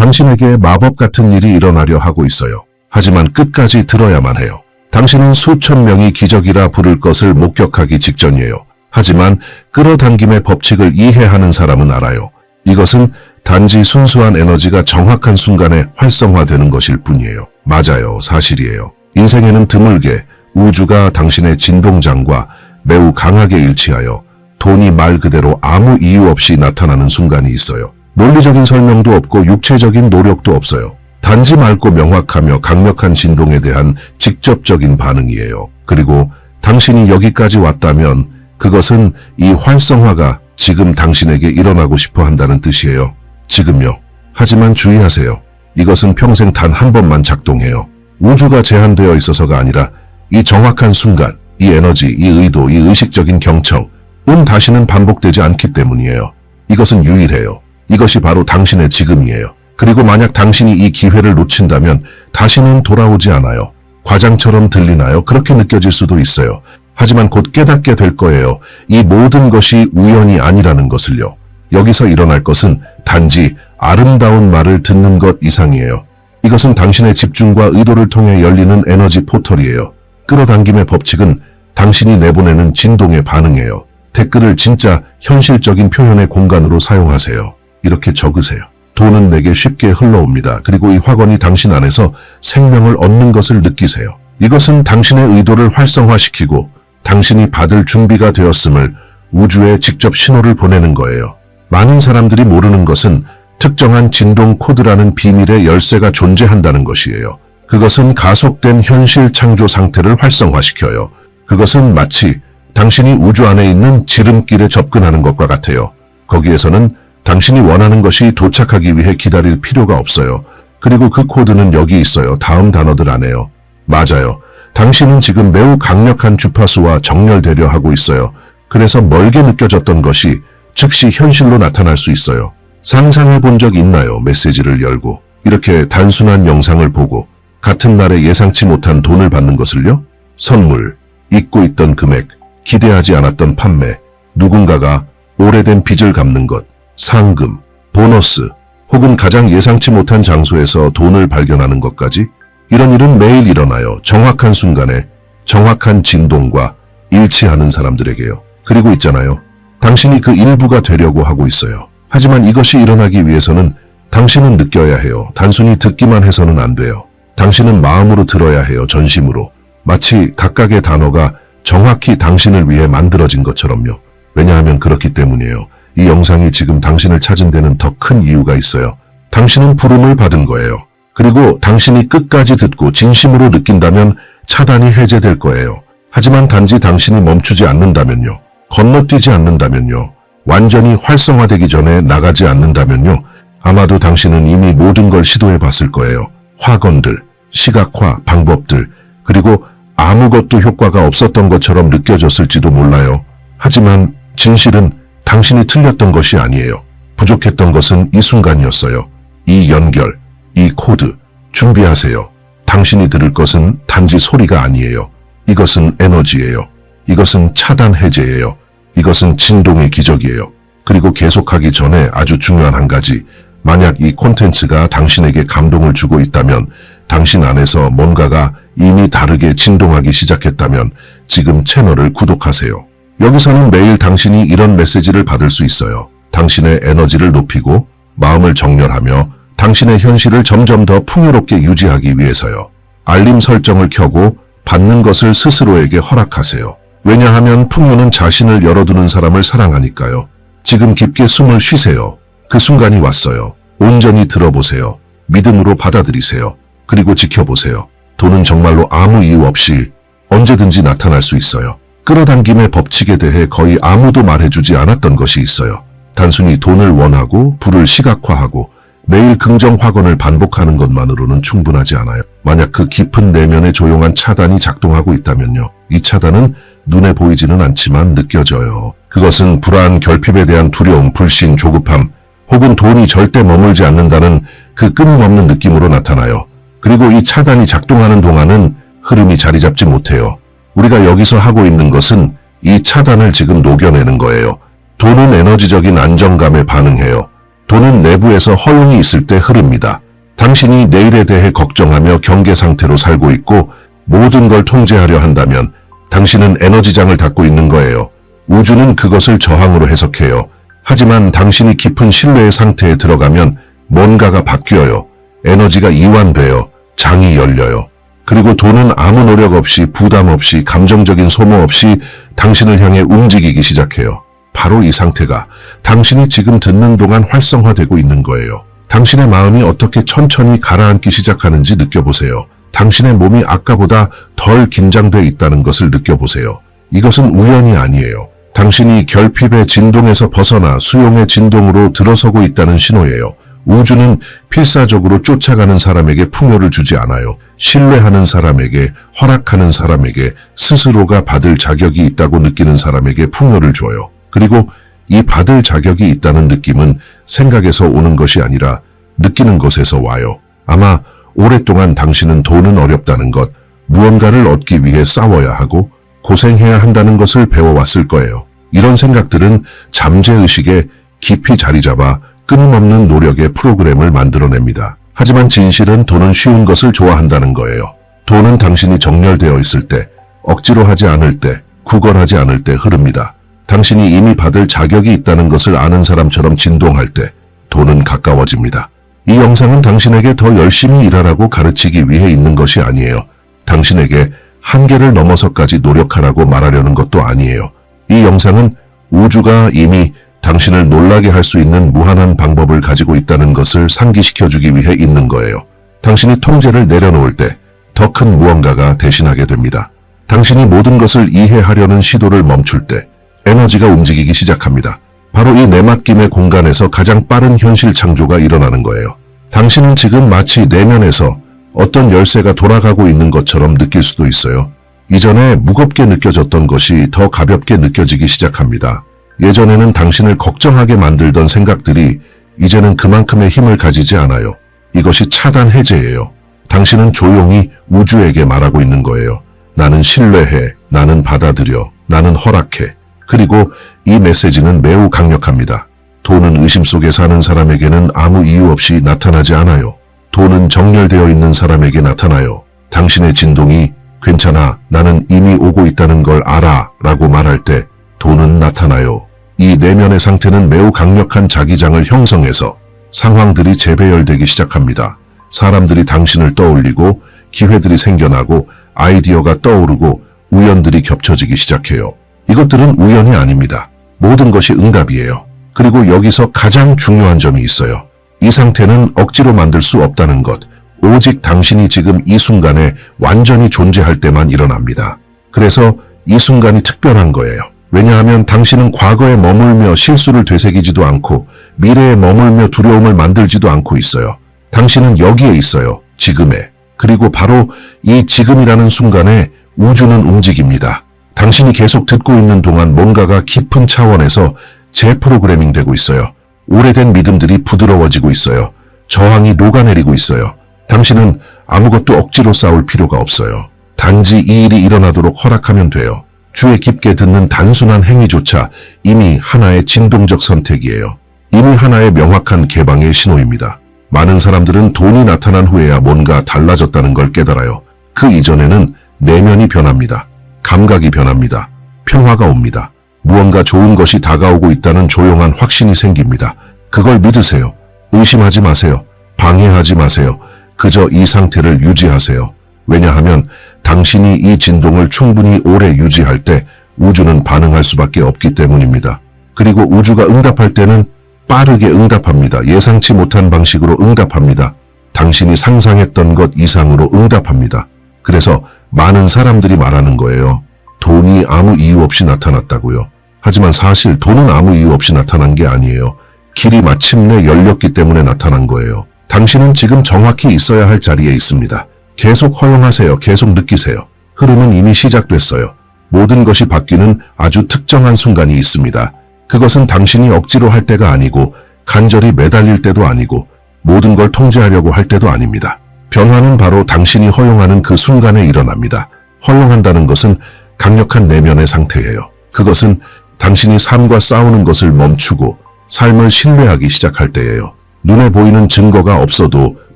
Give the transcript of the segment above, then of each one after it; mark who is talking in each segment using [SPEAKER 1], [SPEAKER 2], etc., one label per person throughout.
[SPEAKER 1] 당신에게 마법 같은 일이 일어나려 하고 있어요. 하지만 끝까지 들어야만 해요. 당신은 수천 명이 기적이라 부를 것을 목격하기 직전이에요. 하지만 끌어당김의 법칙을 이해하는 사람은 알아요. 이것은 단지 순수한 에너지가 정확한 순간에 활성화되는 것일 뿐이에요. 맞아요. 사실이에요. 인생에는 드물게 우주가 당신의 진동장과 매우 강하게 일치하여 돈이 말 그대로 아무 이유 없이 나타나는 순간이 있어요. 논리적인 설명도 없고 육체적인 노력도 없어요. 단지 맑고 명확하며 강력한 진동에 대한 직접적인 반응이에요. 그리고 당신이 여기까지 왔다면 그것은 이 활성화가 지금 당신에게 일어나고 싶어 한다는 뜻이에요. 지금요. 하지만 주의하세요. 이것은 평생 단 한 번만 작동해요. 우주가 제한되어 있어서가 아니라 이 정확한 순간, 이 에너지, 이 의도, 이 의식적인 경청은 다시는 반복되지 않기 때문이에요. 이것은 유일해요. 이것이 바로 당신의 지금이에요. 그리고 만약 당신이 이 기회를 놓친다면 다시는 돌아오지 않아요. 과장처럼 들리나요? 그렇게 느껴질 수도 있어요. 하지만 곧 깨닫게 될 거예요. 이 모든 것이 우연이 아니라는 것을요. 여기서 일어날 것은 단지 아름다운 말을 듣는 것 이상이에요. 이것은 당신의 집중과 의도를 통해 열리는 에너지 포털이에요. 끌어당김의 법칙은 당신이 내보내는 진동에 반응해요. 댓글을 진짜 현실적인 표현의 공간으로 사용하세요. 이렇게 적으세요. 돈은 내게 쉽게 흘러옵니다. 그리고 이 확언이 당신 안에서 생명을 얻는 것을 느끼세요. 이것은 당신의 의도를 활성화시키고 당신이 받을 준비가 되었음을 우주에 직접 신호를 보내는 거예요. 많은 사람들이 모르는 것은 특정한 진동 코드라는 비밀의 열쇠가 존재한다는 것이에요. 그것은 가속된 현실 창조 상태를 활성화시켜요. 그것은 마치 당신이 우주 안에 있는 지름길에 접근하는 것과 같아요. 거기에서는 당신이 원하는 것이 도착하기 위해 기다릴 필요가 없어요. 그리고 그 코드는 여기 있어요. 다음 단어들 안에요. 맞아요. 당신은 지금 매우 강력한 주파수와 정렬되려 하고 있어요. 그래서 멀게 느껴졌던 것이 즉시 현실로 나타날 수 있어요. 상상해 본 적 있나요? 메시지를 열고 이렇게 단순한 영상을 보고 같은 날에 예상치 못한 돈을 받는 것을요? 선물, 잊고 있던 금액, 기대하지 않았던 판매, 누군가가 오래된 빚을 갚는 것, 상금, 보너스, 혹은 가장 예상치 못한 장소에서 돈을 발견하는 것까지 이런 일은 매일 일어나요. 정확한 순간에 정확한 진동과 일치하는 사람들에게요. 그리고 있잖아요. 당신이 그 일부가 되려고 하고 있어요. 하지만 이것이 일어나기 위해서는 당신은 느껴야 해요. 단순히 듣기만 해서는 안 돼요. 당신은 마음으로 들어야 해요. 전심으로. 마치 각각의 단어가 정확히 당신을 위해 만들어진 것처럼요. 왜냐하면 그렇기 때문이에요. 이 영상이 지금 당신을 찾은 데는 더 큰 이유가 있어요. 당신은 부름을 받은 거예요. 그리고 당신이 끝까지 듣고 진심으로 느낀다면 차단이 해제될 거예요. 하지만 단지 당신이 멈추지 않는다면요. 건너뛰지 않는다면요. 완전히 활성화되기 전에 나가지 않는다면요. 아마도 당신은 이미 모든 걸 시도해 봤을 거예요. 확언들, 시각화, 방법들, 그리고 아무것도 효과가 없었던 것처럼 느껴졌을지도 몰라요. 하지만 진실은 당신이 틀렸던 것이 아니에요. 부족했던 것은 이 순간이었어요. 이 연결, 이 코드, 준비하세요. 당신이 들을 것은 단지 소리가 아니에요. 이것은 에너지예요. 이것은 차단 해제예요. 이것은 진동의 기적이에요. 그리고 계속하기 전에 아주 중요한 한 가지, 만약 이 콘텐츠가 당신에게 감동을 주고 있다면, 당신 안에서 뭔가가 이미 다르게 진동하기 시작했다면 지금 채널을 구독하세요. 여기서는 매일 당신이 이런 메시지를 받을 수 있어요. 당신의 에너지를 높이고 마음을 정렬하며 당신의 현실을 점점 더 풍요롭게 유지하기 위해서요. 알림 설정을 켜고 받는 것을 스스로에게 허락하세요. 왜냐하면 풍요는 자신을 열어두는 사람을 사랑하니까요. 지금 깊게 숨을 쉬세요. 그 순간이 왔어요. 온전히 들어보세요. 믿음으로 받아들이세요. 그리고 지켜보세요. 돈은 정말로 아무 이유 없이 언제든지 나타날 수 있어요. 끌어당김의 법칙에 대해 거의 아무도 말해주지 않았던 것이 있어요. 단순히 돈을 원하고 부를 시각화하고 매일 긍정 확언을 반복하는 것만으로는 충분하지 않아요. 만약 그 깊은 내면의 조용한 차단이 작동하고 있다면요. 이 차단은 눈에 보이지는 않지만 느껴져요. 그것은 불안, 결핍에 대한 두려움, 불신, 조급함, 혹은 돈이 절대 머물지 않는다는 그 끊임없는 느낌으로 나타나요. 그리고 이 차단이 작동하는 동안은 흐름이 자리 잡지 못해요. 우리가 여기서 하고 있는 것은 이 차단을 지금 녹여내는 거예요. 돈은 에너지적인 안정감에 반응해요. 돈은 내부에서 허용이 있을 때 흐릅니다. 당신이 내일에 대해 걱정하며 경계 상태로 살고 있고 모든 걸 통제하려 한다면 당신은 에너지장을 닫고 있는 거예요. 우주는 그것을 저항으로 해석해요. 하지만 당신이 깊은 신뢰의 상태에 들어가면 뭔가가 바뀌어요. 에너지가 이완돼요. 장이 열려요. 그리고 돈은 아무 노력 없이, 부담 없이, 감정적인 소모 없이 당신을 향해 움직이기 시작해요. 바로 이 상태가 당신이 지금 듣는 동안 활성화되고 있는 거예요. 당신의 마음이 어떻게 천천히 가라앉기 시작하는지 느껴보세요. 당신의 몸이 아까보다 덜 긴장돼 있다는 것을 느껴보세요. 이것은 우연이 아니에요. 당신이 결핍의 진동에서 벗어나 수용의 진동으로 들어서고 있다는 신호예요. 우주는 필사적으로 쫓아가는 사람에게 풍요를 주지 않아요. 신뢰하는 사람에게, 허락하는 사람에게, 스스로가 받을 자격이 있다고 느끼는 사람에게 풍요를 줘요. 그리고 이 받을 자격이 있다는 느낌은 생각에서 오는 것이 아니라 느끼는 것에서 와요. 아마 오랫동안 당신은 돈은 어렵다는 것, 무언가를 얻기 위해 싸워야 하고 고생해야 한다는 것을 배워왔을 거예요. 이런 생각들은 잠재의식에 깊이 자리 잡아 끊임없는 노력의 프로그램을 만들어냅니다. 하지만 진실은 돈은 쉬운 것을 좋아한다는 거예요. 돈은 당신이 정렬되어 있을 때, 억지로 하지 않을 때, 구걸하지 않을 때 흐릅니다. 당신이 이미 받을 자격이 있다는 것을 아는 사람처럼 진동할 때 돈은 가까워집니다. 이 영상은 당신에게 더 열심히 일하라고 가르치기 위해 있는 것이 아니에요. 당신에게 한계를 넘어서까지 노력하라고 말하려는 것도 아니에요. 이 영상은 우주가 이미 당신을 놀라게 할 수 있는 무한한 방법을 가지고 있다는 것을 상기시켜주기 위해 있는 거예요. 당신이 통제를 내려놓을 때 더 큰 무언가가 대신하게 됩니다. 당신이 모든 것을 이해하려는 시도를 멈출 때 에너지가 움직이기 시작합니다. 바로 이 내맡김의 공간에서 가장 빠른 현실 창조가 일어나는 거예요. 당신은 지금 마치 내면에서 어떤 열쇠가 돌아가고 있는 것처럼 느낄 수도 있어요. 이전에 무겁게 느껴졌던 것이 더 가볍게 느껴지기 시작합니다. 예전에는 당신을 걱정하게 만들던 생각들이 이제는 그만큼의 힘을 가지지 않아요. 이것이 차단 해제예요. 당신은 조용히 우주에게 말하고 있는 거예요. 나는 신뢰해, 나는 받아들여, 나는 허락해. 그리고 이 메시지는 매우 강력합니다. 돈은 의심 속에 사는 사람에게는 아무 이유 없이 나타나지 않아요. 돈은 정렬되어 있는 사람에게 나타나요. 당신의 진동이 괜찮아, 나는 이미 오고 있다는 걸 알아 라고 말할 때 돈은 나타나요. 이 내면의 상태는 매우 강력한 자기장을 형성해서 상황들이 재배열되기 시작합니다. 사람들이 당신을 떠올리고 기회들이 생겨나고 아이디어가 떠오르고 우연들이 겹쳐지기 시작해요. 이것들은 우연이 아닙니다. 모든 것이 응답이에요. 그리고 여기서 가장 중요한 점이 있어요. 이 상태는 억지로 만들 수 없다는 것. 오직 당신이 지금 이 순간에 완전히 존재할 때만 일어납니다. 그래서 이 순간이 특별한 거예요. 왜냐하면 당신은 과거에 머물며 실수를 되새기지도 않고 미래에 머물며 두려움을 만들지도 않고 있어요. 당신은 여기에 있어요. 지금에. 그리고 바로 이 지금이라는 순간에 우주는 움직입니다. 당신이 계속 듣고 있는 동안 뭔가가 깊은 차원에서 재프로그래밍 되고 있어요. 오래된 믿음들이 부드러워지고 있어요. 저항이 녹아내리고 있어요. 당신은 아무것도 억지로 싸울 필요가 없어요. 단지 이 일이 일어나도록 허락하면 돼요. 주에 깊게 듣는 단순한 행위조차 이미 하나의 진동적 선택이에요. 이미 하나의 명확한 개방의 신호입니다. 많은 사람들은 돈이 나타난 후에야 뭔가 달라졌다는 걸 깨달아요. 그 이전에는 내면이 변합니다. 감각이 변합니다. 평화가 옵니다. 무언가 좋은 것이 다가오고 있다는 조용한 확신이 생깁니다. 그걸 믿으세요. 의심하지 마세요. 방해하지 마세요. 그저 이 상태를 유지하세요. 왜냐하면 당신이 이 진동을 충분히 오래 유지할 때 우주는 반응할 수밖에 없기 때문입니다. 그리고 우주가 응답할 때는 빠르게 응답합니다. 예상치 못한 방식으로 응답합니다. 당신이 상상했던 것 이상으로 응답합니다. 그래서 많은 사람들이 말하는 거예요. 돈이 아무 이유 없이 나타났다고요. 하지만 사실 돈은 아무 이유 없이 나타난 게 아니에요. 길이 마침내 열렸기 때문에 나타난 거예요. 당신은 지금 정확히 있어야 할 자리에 있습니다. 계속 허용하세요. 계속 느끼세요. 흐름은 이미 시작됐어요. 모든 것이 바뀌는 아주 특정한 순간이 있습니다. 그것은 당신이 억지로 할 때가 아니고 간절히 매달릴 때도 아니고 모든 걸 통제하려고 할 때도 아닙니다. 변화는 바로 당신이 허용하는 그 순간에 일어납니다. 허용한다는 것은 강력한 내면의 상태예요. 그것은 당신이 삶과 싸우는 것을 멈추고 삶을 신뢰하기 시작할 때예요. 눈에 보이는 증거가 없어도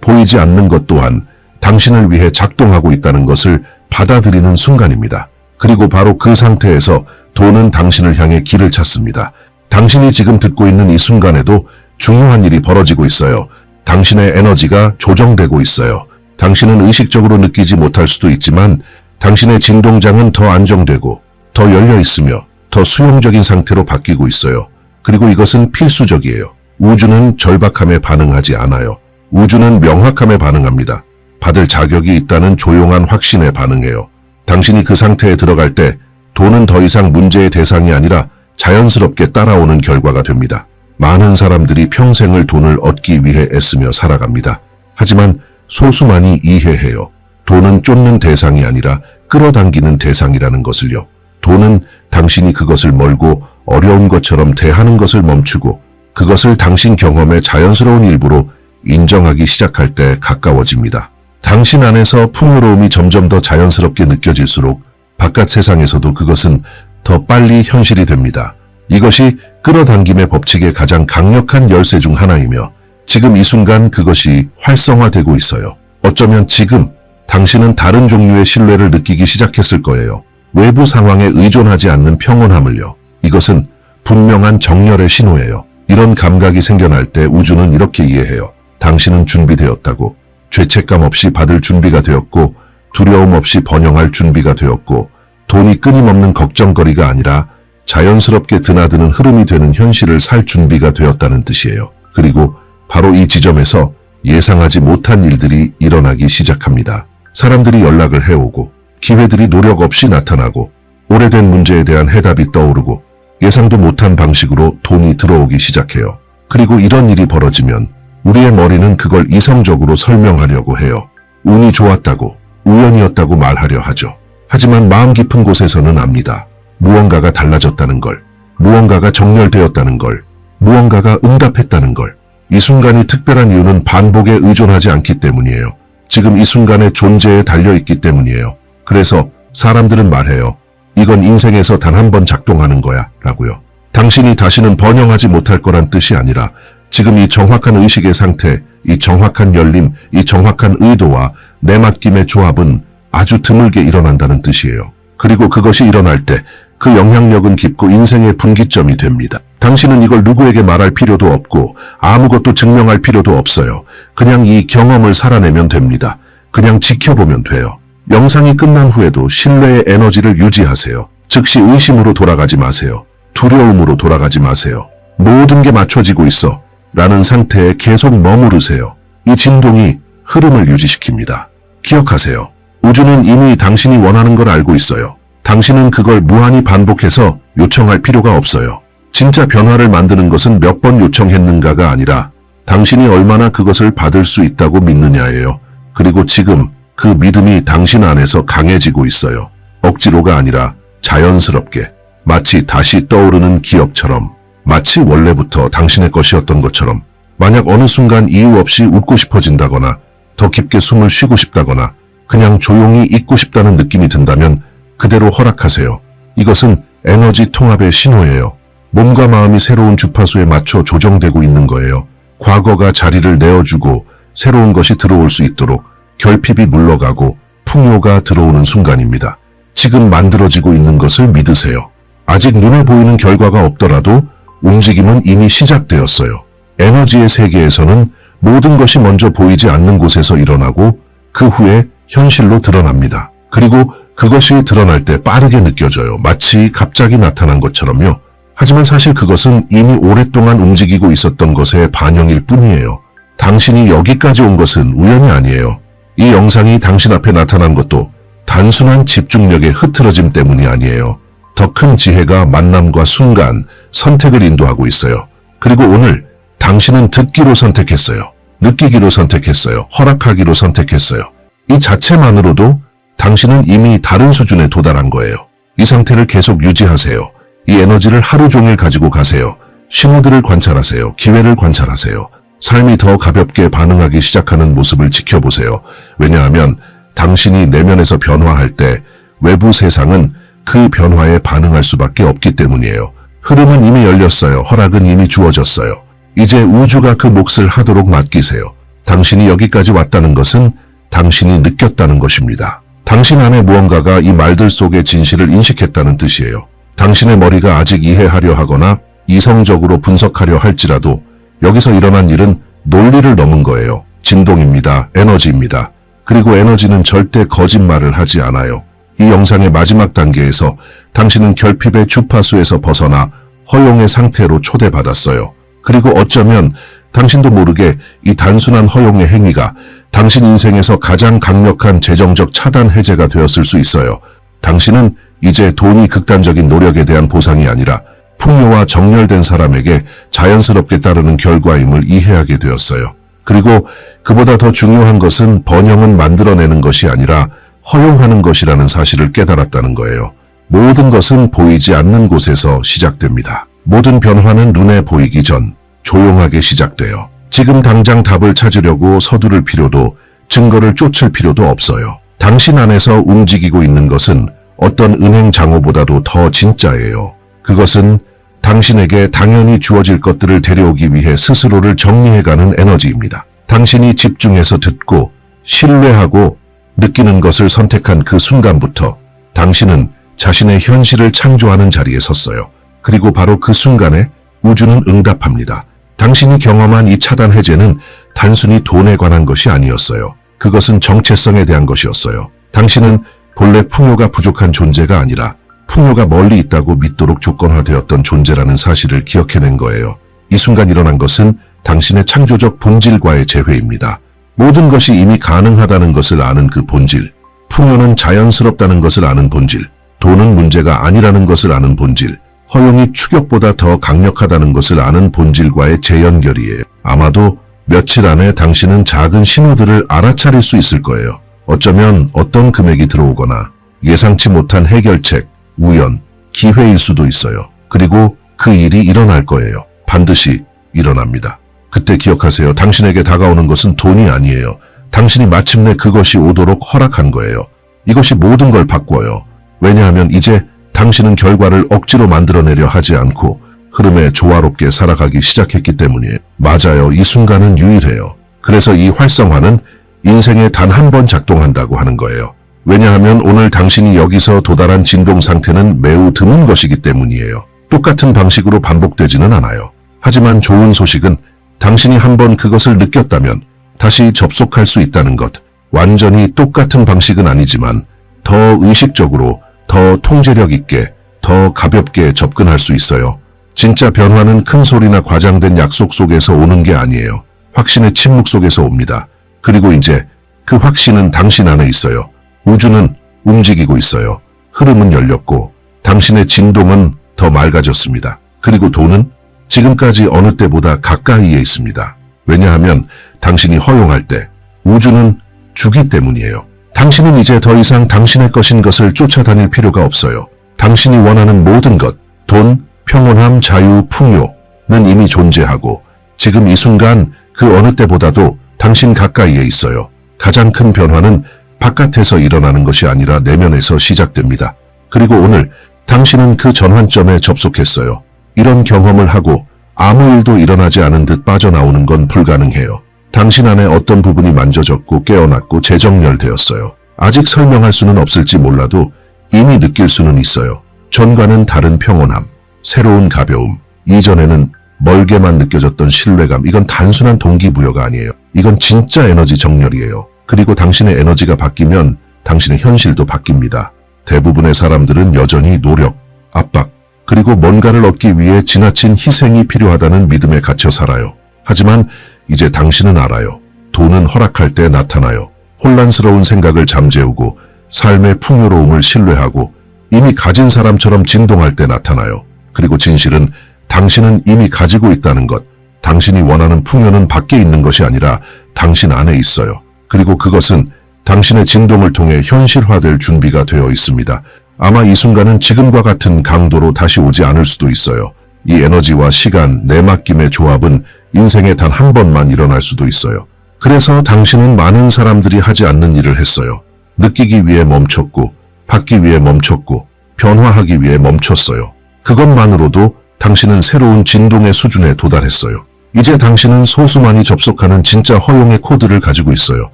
[SPEAKER 1] 보이지 않는 것 또한 당신을 위해 작동하고 있다는 것을 받아들이는 순간입니다. 그리고 바로 그 상태에서 돈은 당신을 향해 길을 찾습니다. 당신이 지금 듣고 있는 이 순간에도 중요한 일이 벌어지고 있어요. 당신의 에너지가 조정되고 있어요. 당신은 의식적으로 느끼지 못할 수도 있지만 당신의 진동장은 더 안정되고 더 열려 있으며 더 수용적인 상태로 바뀌고 있어요. 그리고 이것은 필수적이에요. 우주는 절박함에 반응하지 않아요. 우주는 명확함에 반응합니다. 받을 자격이 있다는 조용한 확신에 반응해요. 당신이 그 상태에 들어갈 때 돈은 더 이상 문제의 대상이 아니라 자연스럽게 따라오는 결과가 됩니다. 많은 사람들이 평생을 돈을 얻기 위해 애쓰며 살아갑니다. 하지만 소수만이 이해해요. 돈은 쫓는 대상이 아니라 끌어당기는 대상이라는 것을요. 돈은 당신이 그것을 멀고 어려운 것처럼 대하는 것을 멈추고 그것을 당신 경험의 자연스러운 일부로 인정하기 시작할 때 가까워집니다. 당신 안에서 풍요로움이 점점 더 자연스럽게 느껴질수록 바깥 세상에서도 그것은 더 빨리 현실이 됩니다. 이것이 끌어당김의 법칙의 가장 강력한 열쇠 중 하나이며 지금 이 순간 그것이 활성화되고 있어요. 어쩌면 지금 당신은 다른 종류의 신뢰를 느끼기 시작했을 거예요. 외부 상황에 의존하지 않는 평온함을요. 이것은 분명한 정열의 신호예요. 이런 감각이 생겨날 때 우주는 이렇게 이해해요. 당신은 준비되었다고. 죄책감 없이 받을 준비가 되었고 두려움 없이 번영할 준비가 되었고 돈이 끊임없는 걱정거리가 아니라 자연스럽게 드나드는 흐름이 되는 현실을 살 준비가 되었다는 뜻이에요. 그리고 바로 이 지점에서 예상하지 못한 일들이 일어나기 시작합니다. 사람들이 연락을 해오고 기회들이 노력 없이 나타나고 오래된 문제에 대한 해답이 떠오르고 예상도 못한 방식으로 돈이 들어오기 시작해요. 그리고 이런 일이 벌어지면 우리의 머리는 그걸 이성적으로 설명하려고 해요. 운이 좋았다고, 우연이었다고 말하려 하죠. 하지만 마음 깊은 곳에서는 압니다. 무언가가 달라졌다는 걸, 무언가가 정렬되었다는 걸, 무언가가 응답했다는 걸. 이 순간이 특별한 이유는 반복에 의존하지 않기 때문이에요. 지금 이 순간의 존재에 달려있기 때문이에요. 그래서 사람들은 말해요. 이건 인생에서 단 한 번 작동하는 거야 라고요. 당신이 다시는 번영하지 못할 거란 뜻이 아니라 지금 이 정확한 의식의 상태, 이 정확한 열림, 이 정확한 의도와 내맡김의 조합은 아주 드물게 일어난다는 뜻이에요. 그리고 그것이 일어날 때 그 영향력은 깊고 인생의 분기점이 됩니다. 당신은 이걸 누구에게 말할 필요도 없고 아무것도 증명할 필요도 없어요. 그냥 이 경험을 살아내면 됩니다. 그냥 지켜보면 돼요. 영상이 끝난 후에도 신뢰의 에너지를 유지하세요. 즉시 의심으로 돌아가지 마세요. 두려움으로 돌아가지 마세요. 모든 게 맞춰지고 있어 라는 상태에 계속 머무르세요. 이 진동이 흐름을 유지시킵니다. 기억하세요. 우주는 이미 당신이 원하는 걸 알고 있어요. 당신은 그걸 무한히 반복해서 요청할 필요가 없어요. 진짜 변화를 만드는 것은 몇 번 요청했는가가 아니라 당신이 얼마나 그것을 받을 수 있다고 믿느냐예요. 그리고 지금 그 믿음이 당신 안에서 강해지고 있어요. 억지로가 아니라 자연스럽게, 마치 다시 떠오르는 기억처럼, 마치 원래부터 당신의 것이었던 것처럼. 만약 어느 순간 이유 없이 웃고 싶어진다거나 더 깊게 숨을 쉬고 싶다거나 그냥 조용히 있고 싶다는 느낌이 든다면 그대로 허락하세요. 이것은 에너지 통합의 신호예요. 몸과 마음이 새로운 주파수에 맞춰 조정되고 있는 거예요. 과거가 자리를 내어주고 새로운 것이 들어올 수 있도록 결핍이 물러가고 풍요가 들어오는 순간입니다. 지금 만들어지고 있는 것을 믿으세요. 아직 눈에 보이는 결과가 없더라도 움직임은 이미 시작되었어요. 에너지의 세계에서는 모든 것이 먼저 보이지 않는 곳에서 일어나고 그 후에 현실로 드러납니다. 그리고 그것이 드러날 때 빠르게 느껴져요. 마치 갑자기 나타난 것처럼요. 하지만 사실 그것은 이미 오랫동안 움직이고 있었던 것의 반영일 뿐이에요. 당신이 여기까지 온 것은 우연이 아니에요. 이 영상이 당신 앞에 나타난 것도 단순한 집중력의 흐트러짐 때문이 아니에요. 더 큰 지혜가 만남과 순간, 선택을 인도하고 있어요. 그리고 오늘 당신은 듣기로 선택했어요. 느끼기로 선택했어요. 허락하기로 선택했어요. 이 자체만으로도 당신은 이미 다른 수준에 도달한 거예요. 이 상태를 계속 유지하세요. 이 에너지를 하루 종일 가지고 가세요. 신호들을 관찰하세요. 기회를 관찰하세요. 삶이 더 가볍게 반응하기 시작하는 모습을 지켜보세요. 왜냐하면 당신이 내면에서 변화할 때 외부 세상은 그 변화에 반응할 수밖에 없기 때문이에요. 흐름은 이미 열렸어요. 허락은 이미 주어졌어요. 이제 우주가 그 몫을 하도록 맡기세요. 당신이 여기까지 왔다는 것은 당신이 느꼈다는 것입니다. 당신 안에 무언가가 이 말들 속의 진실을 인식했다는 뜻이에요. 당신의 머리가 아직 이해하려 하거나 이성적으로 분석하려 할지라도 여기서 일어난 일은 논리를 넘은 거예요. 진동입니다. 에너지입니다. 그리고 에너지는 절대 거짓말을 하지 않아요. 이 영상의 마지막 단계에서 당신은 결핍의 주파수에서 벗어나 허용의 상태로 초대받았어요. 그리고 어쩌면 당신도 모르게 이 단순한 허용의 행위가 당신 인생에서 가장 강력한 재정적 차단 해제가 되었을 수 있어요. 당신은 이제 돈이 극단적인 노력에 대한 보상이 아니라 풍요와 정렬된 사람에게 자연스럽게 따르는 결과임을 이해하게 되었어요. 그리고 그보다 더 중요한 것은 번영은 만들어내는 것이 아니라 허용하는 것이라는 사실을 깨달았다는 거예요. 모든 것은 보이지 않는 곳에서 시작됩니다. 모든 변화는 눈에 보이기 전 조용하게 시작돼요. 지금 당장 답을 찾으려고 서두를 필요도 증거를 쫓을 필요도 없어요. 당신 안에서 움직이고 있는 것은 어떤 은행 장호보다도 더 진짜예요. 그것은 당신에게 당연히 주어질 것들을 데려오기 위해 스스로를 정리해가는 에너지입니다. 당신이 집중해서 듣고 신뢰하고 느끼는 것을 선택한 그 순간부터 당신은 자신의 현실을 창조하는 자리에 섰어요. 그리고 바로 그 순간에 우주는 응답합니다. 당신이 경험한 이 차단 해제는 단순히 돈에 관한 것이 아니었어요. 그것은 정체성에 대한 것이었어요. 당신은 본래 풍요가 부족한 존재가 아니라 풍요가 멀리 있다고 믿도록 조건화되었던 존재라는 사실을 기억해낸 거예요. 이 순간 일어난 것은 당신의 창조적 본질과의 재회입니다. 모든 것이 이미 가능하다는 것을 아는 그 본질, 풍요는 자연스럽다는 것을 아는 본질, 돈은 문제가 아니라는 것을 아는 본질, 허용이 추격보다 더 강력하다는 것을 아는 본질과의 재연결이에요. 아마도 며칠 안에 당신은 작은 신호들을 알아차릴 수 있을 거예요. 어쩌면 어떤 금액이 들어오거나 예상치 못한 해결책, 우연, 기회일 수도 있어요. 그리고 그 일이 일어날 거예요. 반드시 일어납니다. 그때 기억하세요. 당신에게 다가오는 것은 돈이 아니에요. 당신이 마침내 그것이 오도록 허락한 거예요. 이것이 모든 걸 바꿔요. 왜냐하면 이제 당신은 결과를 억지로 만들어내려 하지 않고 흐름에 조화롭게 살아가기 시작했기 때문이에요. 맞아요. 이 순간은 유일해요. 그래서 이 활성화는 인생에 단 한 번 작동한다고 하는 거예요. 왜냐하면 오늘 당신이 여기서 도달한 진동 상태는 매우 드문 것이기 때문이에요. 똑같은 방식으로 반복되지는 않아요. 하지만 좋은 소식은 당신이 한번 그것을 느꼈다면 다시 접속할 수 있다는 것. 완전히 똑같은 방식은 아니지만 더 의식적으로, 더 통제력 있게, 더 가볍게 접근할 수 있어요. 진짜 변화는 큰 소리나 과장된 약속 속에서 오는 게 아니에요. 확신의 침묵 속에서 옵니다. 그리고 이제 그 확신은 당신 안에 있어요. 우주는 움직이고 있어요. 흐름은 열렸고 당신의 진동은 더 맑아졌습니다. 그리고 돈은 지금까지 어느 때보다 가까이에 있습니다. 왜냐하면 당신이 허용할 때 우주는 주기 때문이에요. 당신은 이제 더 이상 당신의 것인 것을 쫓아다닐 필요가 없어요. 당신이 원하는 모든 것, 돈, 평온함, 자유, 풍요는 이미 존재하고 지금 이 순간 그 어느 때보다도 당신 가까이에 있어요. 가장 큰 변화는 바깥에서 일어나는 것이 아니라 내면에서 시작됩니다. 그리고 오늘 당신은 그 전환점에 접속했어요. 이런 경험을 하고 아무 일도 일어나지 않은 듯 빠져나오는 건 불가능해요. 당신 안에 어떤 부분이 만져졌고 깨어났고 재정렬되었어요. 아직 설명할 수는 없을지 몰라도 이미 느낄 수는 있어요. 전과는 다른 평온함, 새로운 가벼움, 이전에는 멀게만 느껴졌던 신뢰감, 이건 단순한 동기부여가 아니에요. 이건 진짜 에너지 정렬이에요. 그리고 당신의 에너지가 바뀌면 당신의 현실도 바뀝니다. 대부분의 사람들은 여전히 노력, 압박, 그리고 뭔가를 얻기 위해 지나친 희생이 필요하다는 믿음에 갇혀 살아요. 하지만 이제 당신은 알아요. 돈은 허락할 때 나타나요. 혼란스러운 생각을 잠재우고 삶의 풍요로움을 신뢰하고 이미 가진 사람처럼 진동할 때 나타나요. 그리고 진실은 당신은 이미 가지고 있다는 것, 당신이 원하는 풍요는 밖에 있는 것이 아니라 당신 안에 있어요. 그리고 그것은 당신의 진동을 통해 현실화될 준비가 되어 있습니다. 아마 이 순간은 지금과 같은 강도로 다시 오지 않을 수도 있어요. 이 에너지와 시간, 내맡김의 조합은 인생에 단 한 번만 일어날 수도 있어요. 그래서 당신은 많은 사람들이 하지 않는 일을 했어요. 느끼기 위해 멈췄고, 받기 위해 멈췄고, 변화하기 위해 멈췄어요. 그것만으로도 당신은 새로운 진동의 수준에 도달했어요. 이제 당신은 소수만이 접속하는 진짜 허용의 코드를 가지고 있어요.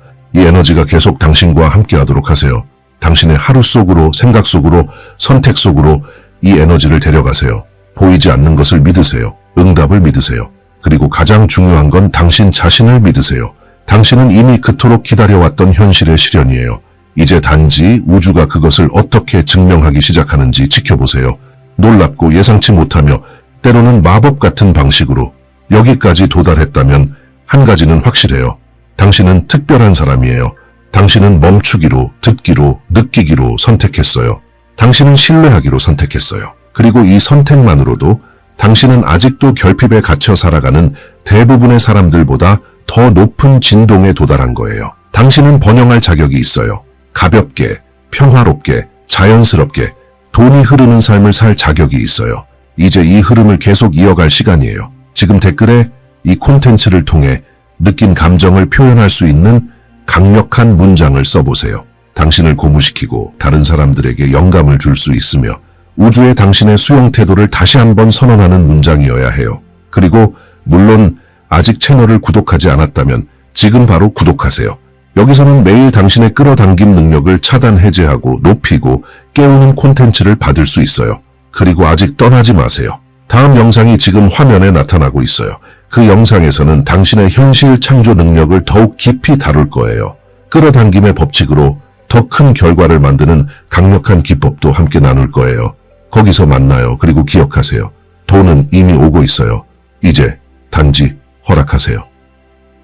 [SPEAKER 1] 이 에너지가 계속 당신과 함께하도록 하세요. 당신의 하루 속으로, 생각 속으로, 선택 속으로 이 에너지를 데려가세요. 보이지 않는 것을 믿으세요. 응답을 믿으세요. 그리고 가장 중요한 건 당신 자신을 믿으세요. 당신은 이미 그토록 기다려왔던 현실의 실현이에요. 이제 단지 우주가 그것을 어떻게 증명하기 시작하는지 지켜보세요. 놀랍고 예상치 못하며 때로는 마법 같은 방식으로 여기까지 도달했다면 한 가지는 확실해요. 당신은 특별한 사람이에요. 당신은 멈추기로, 듣기로, 느끼기로 선택했어요. 당신은 신뢰하기로 선택했어요. 그리고 이 선택만으로도 당신은 아직도 결핍에 갇혀 살아가는 대부분의 사람들보다 더 높은 진동에 도달한 거예요. 당신은 번영할 자격이 있어요. 가볍게, 평화롭게, 자연스럽게 돈이 흐르는 삶을 살 자격이 있어요. 이제 이 흐름을 계속 이어갈 시간이에요. 지금 댓글에 이 콘텐츠를 통해 느낀 감정을 표현할 수 있는 강력한 문장을 써보세요. 당신을 고무시키고 다른 사람들에게 영감을 줄 수 있으며 우주에 당신의 수용 태도를 다시 한번 선언하는 문장이어야 해요. 그리고 물론 아직 채널을 구독하지 않았다면 지금 바로 구독하세요. 여기서는 매일 당신의 끌어당김 능력을 차단 해제하고 높이고 깨우는 콘텐츠를 받을 수 있어요. 그리고 아직 떠나지 마세요. 다음 영상이 지금 화면에 나타나고 있어요. 그 영상에서는 당신의 현실 창조 능력을 더욱 깊이 다룰 거예요. 끌어당김의 법칙으로 더 큰 결과를 만드는 강력한 기법도 함께 나눌 거예요. 거기서 만나요. 그리고 기억하세요. 돈은 이미 오고 있어요. 이제 단지 허락하세요.